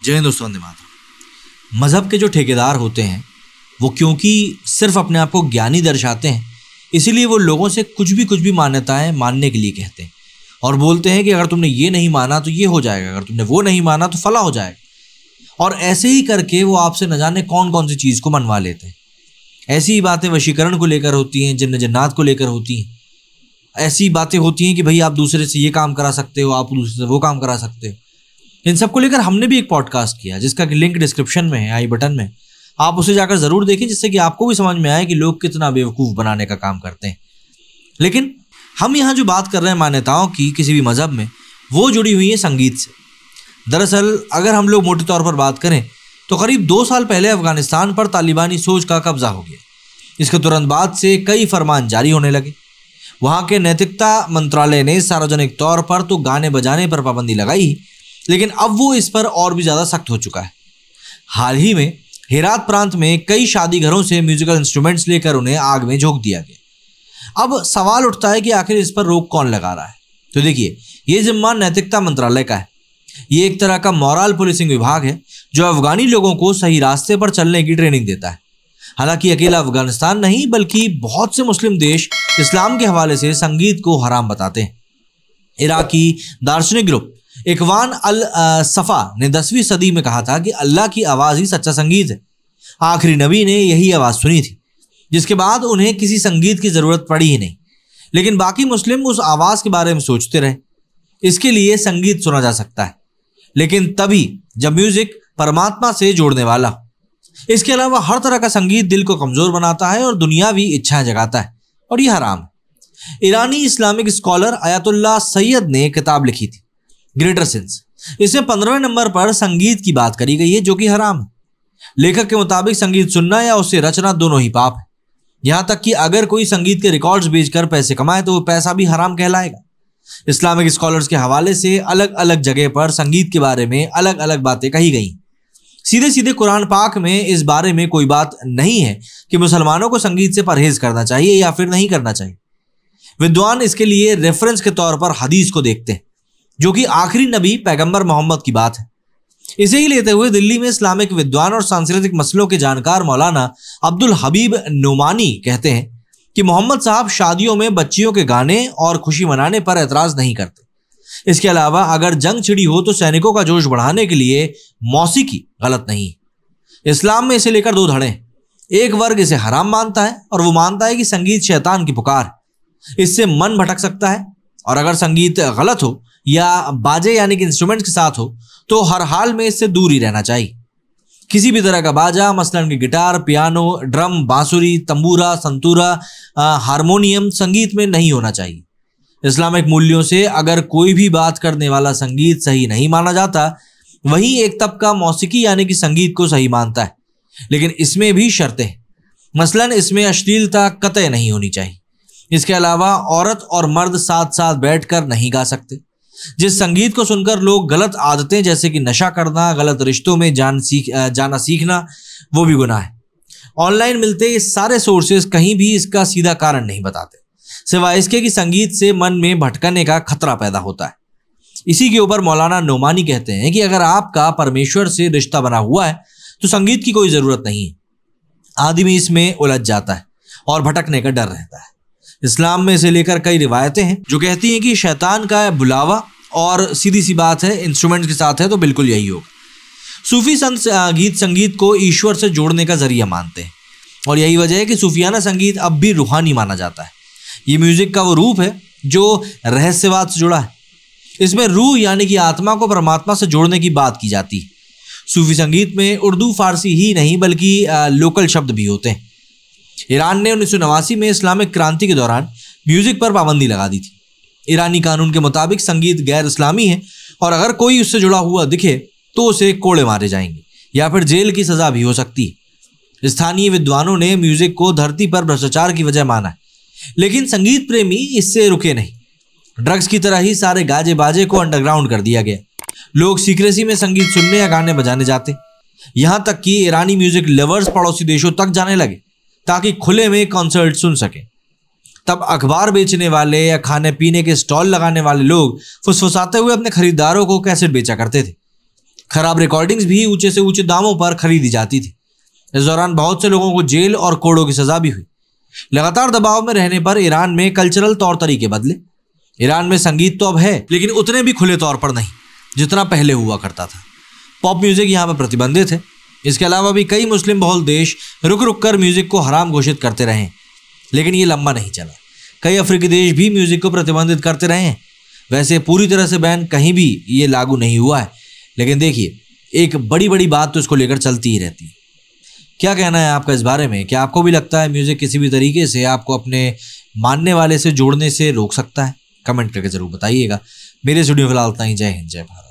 जय हिंद दोस्तों, वंदे मातरम। मज़हब के जो ठेकेदार होते हैं वो क्योंकि सिर्फ अपने आप को ज्ञानी दर्शाते हैं, इसीलिए वो लोगों से कुछ भी मान्यताएं मानने के लिए कहते हैं और बोलते हैं कि अगर तुमने ये नहीं माना तो ये हो जाएगा, अगर तुमने वो नहीं माना तो फला हो जाएगा। और ऐसे ही करके वो आपसे न जाने कौन कौन सी चीज़ को मनवा लेते हैं। ऐसी ही बातें वशीकरण को लेकर होती हैं, जिन्न जन्नात को लेकर होती हैं। ऐसी बातें होती हैं कि भाई आप दूसरे से ये काम करा सकते हो, आप दूसरे से वो काम करा सकते हो। इन सब को लेकर हमने भी एक पॉडकास्ट किया जिसका लिंक डिस्क्रिप्शन में है, आई बटन में। आप उसे जाकर ज़रूर देखें, जिससे कि आपको भी समझ में आए कि लोग कितना बेवकूफ़ बनाने का काम करते हैं। लेकिन हम यहाँ जो बात कर रहे हैं मान्यताओं की किसी भी मज़हब में, वो जुड़ी हुई है संगीत से। दरअसल अगर हम लोग मोटे तौर पर बात करें तो करीब 2 साल पहले अफगानिस्तान पर तालिबानी सोच का कब्जा हो गया। इसके तुरंत बाद से कई फरमान जारी होने लगे। वहाँ के नैतिकता मंत्रालय ने सार्वजनिक तौर पर तो गाने बजाने पर पाबंदी लगाई, लेकिन अब वो इस पर और भी ज़्यादा सख्त हो चुका है। हाल ही में हेरात प्रांत में कई शादी घरों से म्यूजिकल इंस्ट्रूमेंट्स लेकर उन्हें आग में झोंक दिया गया। अब सवाल उठता है कि आखिर इस पर रोक कौन लगा रहा है। तो देखिए, ये जिम्मा नैतिकता मंत्रालय का है। ये एक तरह का मॉरल पुलिसिंग विभाग है जो अफगानी लोगों को सही रास्ते पर चलने की ट्रेनिंग देता है। हालांकि अकेला अफगानिस्तान नहीं, बल्कि बहुत से मुस्लिम देश इस्लाम के हवाले से संगीत को हराम बताते हैं। इराकी दार्शनिक ग्रुप इकवान अल सफ़ा ने 10वीं सदी में कहा था कि अल्लाह की आवाज़ ही सच्चा संगीत है। आखिरी नबी ने यही आवाज़ सुनी थी, जिसके बाद उन्हें किसी संगीत की ज़रूरत पड़ी ही नहीं। लेकिन बाकी मुस्लिम उस आवाज़ के बारे में सोचते रहे। इसके लिए संगीत सुना जा सकता है, लेकिन तभी जब म्यूज़िक परमात्मा से जोड़ने वाला हो। इसके अलावा हर तरह का संगीत दिल को कमज़ोर बनाता है और दुनियावी इच्छाएं जगाता है, और यह हराम है। ईरानी इस्लामिक स्कॉलर आयतुल्लाह सैयद ने किताब लिखी थी, ग्रेटर सिंस। इसमें 15वें नंबर पर संगीत की बात करी गई है, जो कि हराम है। लेखक के मुताबिक संगीत सुनना या उसे रचना दोनों ही पाप है। यहाँ तक कि अगर कोई संगीत के रिकॉर्ड्स बेचकर पैसे कमाए तो वो पैसा भी हराम कहलाएगा। इस्लामिक स्कॉलर्स के हवाले से अलग अलग जगह पर संगीत के बारे में अलग अलग बातें कही गई। सीधे सीधे कुरान पाक में इस बारे में कोई बात नहीं है कि मुसलमानों को संगीत से परहेज करना चाहिए या फिर नहीं करना चाहिए। विद्वान इसके लिए रेफरेंस के तौर पर हदीस को देखते हैं, जो कि आखिरी नबी पैगंबर मोहम्मद की बात है। इसे ही लेते हुए दिल्ली में इस्लामिक विद्वान और सांस्कृतिक मसलों के जानकार मौलाना अब्दुल हबीब नोमानी कहते हैं कि मोहम्मद साहब शादियों में बच्चियों के गाने और खुशी मनाने पर एतराज़ नहीं करते। इसके अलावा अगर जंग छिड़ी हो तो सैनिकों का जोश बढ़ाने के लिए मौसीकी गलत नहीं है। इस्लाम में इसे लेकर 2 धड़े हैं। एक वर्ग इसे हराम मानता है और वो मानता है कि संगीत शैतान की पुकार है, इससे मन भटक सकता है। और अगर संगीत गलत हो या बाजे यानी कि इंस्ट्रूमेंट्स के साथ हो तो हर हाल में इससे दूर ही रहना चाहिए। किसी भी तरह का बाजा, मसलन कि गिटार, पियानो, ड्रम, बांसुरी, तंबूरा, संतूरा, हारमोनियम संगीत में नहीं होना चाहिए। इस्लामिक मूल्यों से अगर कोई भी बात करने वाला संगीत सही नहीं माना जाता, वहीं एक तबका मौसीकी यानी कि संगीत को सही मानता है। लेकिन इसमें भी शर्तें हैं। मसलन इसमें अश्लीलता कतई नहीं होनी चाहिए। इसके अलावा औरत और मर्द साथ साथ बैठकर नहीं गा सकते। जिस संगीत को सुनकर लोग गलत आदतें जैसे कि नशा करना, गलत रिश्तों में जाना सीखना, वो भी गुनाह है। ऑनलाइन मिलते ये सारे सोर्सेज कहीं भी इसका सीधा कारण नहीं बताते, सिवाय इसके कि संगीत से मन में भटकने का खतरा पैदा होता है। इसी के ऊपर मौलाना नोमानी कहते हैं कि अगर आपका परमेश्वर से रिश्ता बना हुआ है तो संगीत की कोई ज़रूरत नहीं है। आदमी इसमें उलझ जाता है और भटकने का डर रहता है। इस्लाम में इसे लेकर कई रिवायतें हैं जो कहती हैं कि शैतान का बुलावा, और सीधी सी बात है इंस्ट्रूमेंट्स के साथ है तो बिल्कुल यही होगा। सूफी संत गीत संगीत को ईश्वर से जोड़ने का जरिया मानते हैं, और यही वजह है कि सूफियाना संगीत अब भी रूहानी माना जाता है। ये म्यूजिक का वो रूप है जो रहस्यवाद से जुड़ा है। इसमें रूह यानी कि आत्मा को परमात्मा से जोड़ने की बात की जाती है। सूफी संगीत में उर्दू फारसी ही नहीं बल्कि लोकल शब्द भी होते हैं। ईरान ने 1989 में इस्लामिक क्रांति के दौरान म्यूजिक पर पाबंदी लगा दी थी। ईरानी कानून के मुताबिक संगीत गैर इस्लामी है, और अगर कोई उससे जुड़ा हुआ दिखे तो उसे कोड़े मारे जाएंगे या फिर जेल की सज़ा भी हो सकती है। स्थानीय विद्वानों ने म्यूजिक को धरती पर भ्रष्टाचार की वजह माना है, लेकिन संगीत प्रेमी इससे रुके नहीं। ड्रग्स की तरह ही सारे गाजे बाजे को अंडरग्राउंड कर दिया गया। लोग सीक्रेसी में संगीत सुनने या गाने बजाने जाते। यहाँ तक कि ईरानी म्यूजिक लवर्स पड़ोसी देशों तक जाने लगे ताकि खुले में कॉन्सर्ट सुन सकें। तब अखबार बेचने वाले या खाने पीने के स्टॉल लगाने वाले लोग फुसफुसाते हुए अपने खरीदारों को कैसेट बेचा करते थे। खराब रिकॉर्डिंग्स भी ऊंचे से ऊंचे दामों पर खरीदी जाती थी। इस दौरान बहुत से लोगों को जेल और कोड़ों की सजा भी हुई। लगातार दबाव में रहने पर ईरान में कल्चरल तौर तरीके बदले। ईरान में संगीत तो अब है, लेकिन उतने भी खुले तौर पर नहीं जितना पहले हुआ करता था। पॉप म्यूजिक यहाँ पर प्रतिबंधित है। इसके अलावा भी कई मुस्लिम बहुल देश रुक रुक कर म्यूजिक को हराम घोषित करते रहे, लेकिन ये लंबा नहीं चला। कई अफ्रीकी देश भी म्यूजिक को प्रतिबंधित करते रहे हैं। वैसे पूरी तरह से बैन कहीं भी ये लागू नहीं हुआ है, लेकिन देखिए एक बड़ी बड़ी बात तो इसको लेकर चलती ही रहती है। क्या कहना है आपका इस बारे में? क्या आपको भी लगता है म्यूजिक किसी भी तरीके से आपको अपने मानने वाले से जोड़ने से रोक सकता है? कमेंट करके जरूर बताइएगा। मेरे स्टूडियो फिलहाल इतना ही। जय हिंद, जय भारत।